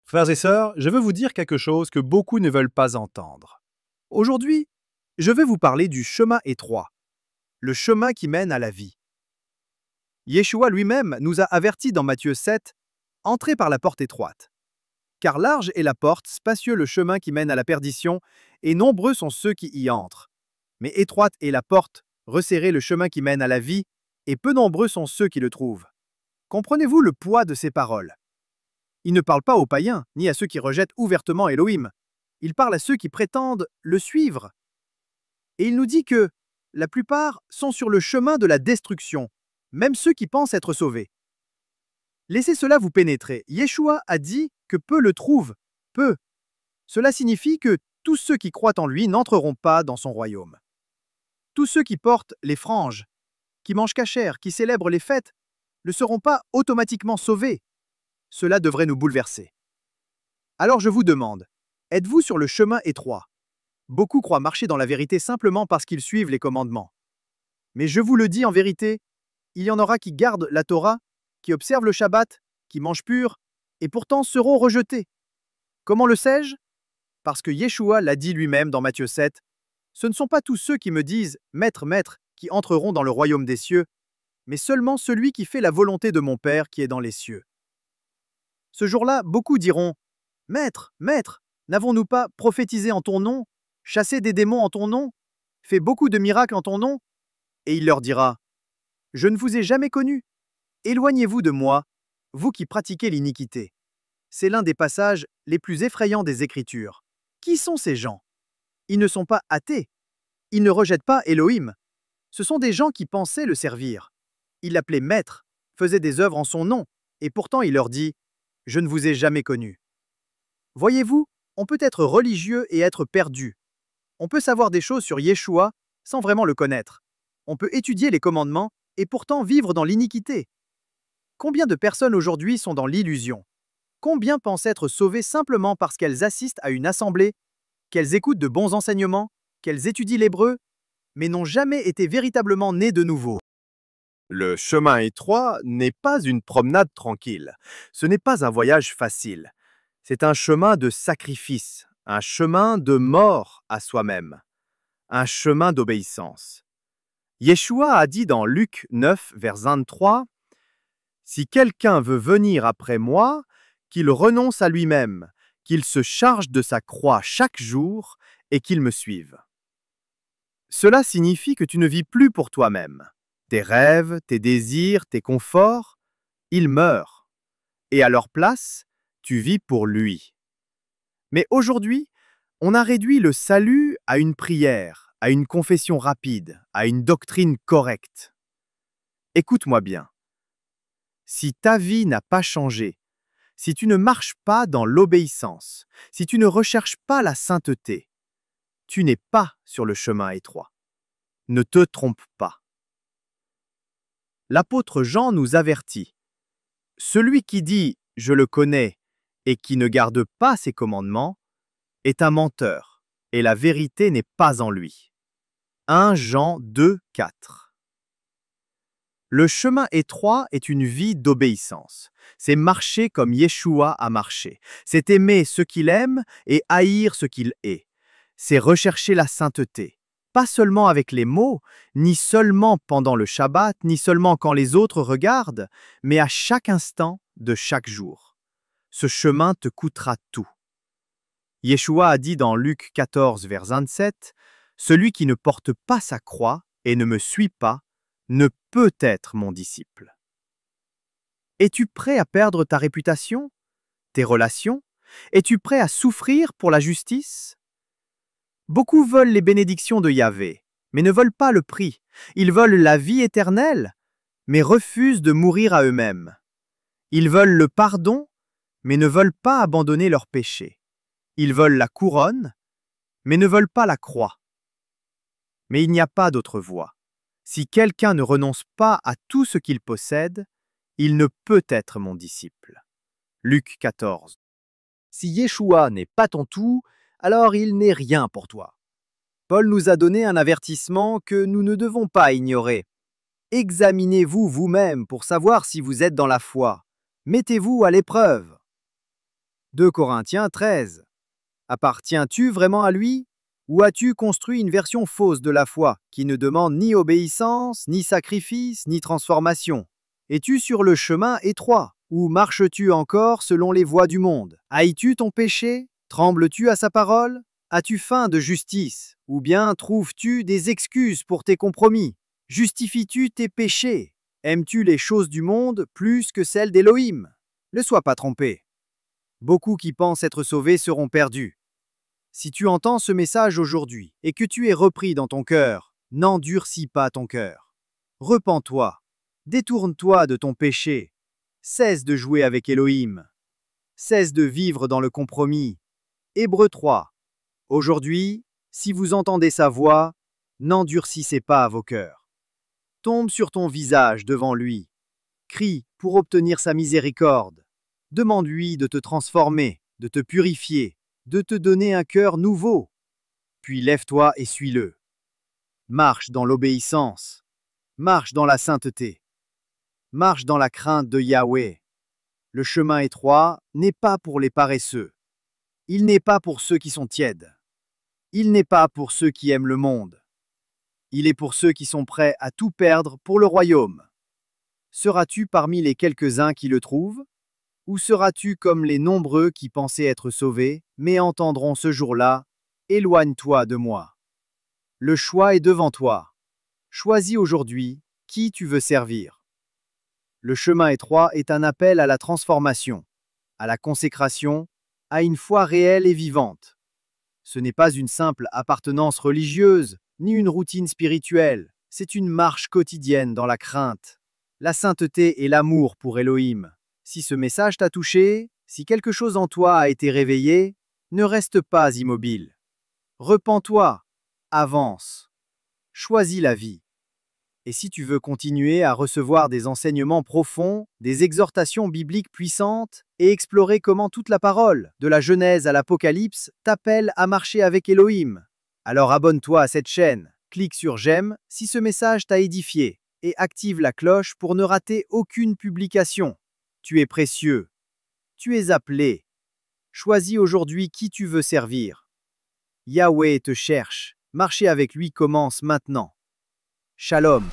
Frères et sœurs, je veux vous dire quelque chose que beaucoup ne veulent pas entendre. Aujourd'hui, je vais vous parler du chemin étroit, le chemin qui mène à la vie. Yeshua lui-même nous a avertis dans Matthieu 7, entrez par la porte étroite. Car large est la porte, spacieux le chemin qui mène à la perdition, et nombreux sont ceux qui y entrent. Mais étroite est la porte, resserré le chemin qui mène à la vie, et peu nombreux sont ceux qui le trouvent. Comprenez-vous le poids de ces paroles? Il ne parle pas aux païens, ni à ceux qui rejettent ouvertement Elohim. Il parle à ceux qui prétendent le suivre. Et il nous dit que la plupart sont sur le chemin de la destruction, même ceux qui pensent être sauvés. Laissez cela vous pénétrer. Yeshua a dit que peu le trouvent, peu. Cela signifie que tous ceux qui croient en lui n'entreront pas dans son royaume. Tous ceux qui portent les franges, qui mangent cachère, qui célèbrent les fêtes, ne seront pas automatiquement sauvés. Cela devrait nous bouleverser. Alors je vous demande, êtes-vous sur le chemin étroit? Beaucoup croient marcher dans la vérité simplement parce qu'ils suivent les commandements. Mais je vous le dis en vérité, il y en aura qui gardent la Torah, qui observent le Shabbat, qui mangent pur, et pourtant seront rejetés. Comment le sais-je? Parce que Yeshua l'a dit lui-même dans Matthieu 7, ce ne sont pas tous ceux qui me disent « Maître, Maître » qui entreront dans le royaume des cieux, mais seulement celui qui fait la volonté de mon Père qui est dans les cieux. Ce jour-là, beaucoup diront « Maître, Maître, n'avons-nous pas prophétisé en ton nom, chassé des démons en ton nom, fait beaucoup de miracles en ton nom ?» Et il leur dira « Je ne vous ai jamais connu. Éloignez-vous de moi, vous qui pratiquez l'iniquité. » C'est l'un des passages les plus effrayants des Écritures. Qui sont ces gens? Ils ne sont pas athées. Ils ne rejettent pas Elohim. Ce sont des gens qui pensaient le servir. Il l'appelait maître, faisait des œuvres en son nom, et pourtant il leur dit « Je ne vous ai jamais connu. » Voyez-vous, on peut être religieux et être perdu. On peut savoir des choses sur Yeshua sans vraiment le connaître. On peut étudier les commandements et pourtant vivre dans l'iniquité. Combien de personnes aujourd'hui sont dans l'illusion? Combien pensent être sauvées simplement parce qu'elles assistent à une assemblée, qu'elles écoutent de bons enseignements, qu'elles étudient l'hébreu, mais n'ont jamais été véritablement nées de nouveau? Le chemin étroit n'est pas une promenade tranquille. Ce n'est pas un voyage facile. C'est un chemin de sacrifice, un chemin de mort à soi-même, un chemin d'obéissance. Yeshua a dit dans Luc 9, vers 23, « Si quelqu'un veut venir après moi, qu'il renonce à lui-même, qu'il se charge de sa croix chaque jour et qu'il me suive. » Cela signifie que tu ne vis plus pour toi-même. Tes rêves, tes désirs, tes conforts, ils meurent. Et à leur place, tu vis pour lui. Mais aujourd'hui, on a réduit le salut à une prière, à une confession rapide, à une doctrine correcte. Écoute-moi bien. Si ta vie n'a pas changé, si tu ne marches pas dans l'obéissance, si tu ne recherches pas la sainteté, tu n'es pas sur le chemin étroit. Ne te trompe pas. L'apôtre Jean nous avertit. Celui qui dit « je le connais » et qui ne garde pas ses commandements est un menteur, et la vérité n'est pas en lui. 1 Jean 2, 4. Le chemin étroit est une vie d'obéissance. C'est marcher comme Yeshua a marché. C'est aimer ce qu'il aime et haïr ce qu'il est. C'est rechercher la sainteté. Pas seulement avec les mots, ni seulement pendant le Shabbat, ni seulement quand les autres regardent, mais à chaque instant de chaque jour. Ce chemin te coûtera tout. Yeshua a dit dans Luc 14, vers 27, « Celui qui ne porte pas sa croix et ne me suit pas ne peut être mon disciple. » Es-tu prêt à perdre ta réputation, tes relations? Es-tu prêt à souffrir pour la justice? Beaucoup veulent les bénédictions de Yahvé, mais ne veulent pas le prix. Ils veulent la vie éternelle, mais refusent de mourir à eux-mêmes. Ils veulent le pardon, mais ne veulent pas abandonner leurs péchés. Ils veulent la couronne, mais ne veulent pas la croix. Mais il n'y a pas d'autre voie. Si quelqu'un ne renonce pas à tout ce qu'il possède, il ne peut être mon disciple. Luc 14. Si Yeshua n'est pas ton tout, alors il n'est rien pour toi. Paul nous a donné un avertissement que nous ne devons pas ignorer. Examinez-vous vous-même pour savoir si vous êtes dans la foi. Mettez-vous à l'épreuve. 2 Corinthiens 13. Appartiens-tu vraiment à lui? Ou as-tu construit une version fausse de la foi qui ne demande ni obéissance, ni sacrifice, ni transformation? Es-tu sur le chemin étroit? Ou marches-tu encore selon les voies du monde? Haïs-tu ton péché? Trembles-tu à sa parole? As-tu faim de justice? Ou bien trouves-tu des excuses pour tes compromis? Justifies-tu tes péchés? Aimes-tu les choses du monde plus que celles d'Élohim? Ne sois pas trompé. Beaucoup qui pensent être sauvés seront perdus. Si tu entends ce message aujourd'hui et que tu es repris dans ton cœur, n'endurcis pas ton cœur. Repens-toi, détourne-toi de ton péché, cesse de jouer avec Élohim, cesse de vivre dans le compromis. Hébreux 3. Aujourd'hui, si vous entendez sa voix, n'endurcissez pas vos cœurs. Tombe sur ton visage devant lui, crie pour obtenir sa miséricorde, demande-lui de te transformer, de te purifier, de te donner un cœur nouveau. Puis lève-toi et suis-le. Marche dans l'obéissance. Marche dans la sainteté. Marche dans la crainte de Yahweh. Le chemin étroit n'est pas pour les paresseux. Il n'est pas pour ceux qui sont tièdes. Il n'est pas pour ceux qui aiment le monde. Il est pour ceux qui sont prêts à tout perdre pour le royaume. Seras-tu parmi les quelques-uns qui le trouvent? Ou seras-tu comme les nombreux qui pensaient être sauvés, mais entendront ce jour-là, « Éloigne-toi de moi ». Le choix est devant toi. Choisis aujourd'hui qui tu veux servir. Le chemin étroit est un appel à la transformation, à la consécration, à une foi réelle et vivante. Ce n'est pas une simple appartenance religieuse, ni une routine spirituelle, c'est une marche quotidienne dans la crainte, la sainteté et l'amour pour Élohim. Si ce message t'a touché, si quelque chose en toi a été réveillé, ne reste pas immobile. Repens-toi, avance, choisis la vie. Et si tu veux continuer à recevoir des enseignements profonds, des exhortations bibliques puissantes, et explorer comment toute la parole, de la Genèse à l'Apocalypse, t'appelle à marcher avec Élohim, alors abonne-toi à cette chaîne, clique sur j'aime si ce message t'a édifié, et active la cloche pour ne rater aucune publication. Tu es précieux. Tu es appelé. Choisis aujourd'hui qui tu veux servir. Yahweh te cherche. Marcher avec lui commence maintenant. Shalom.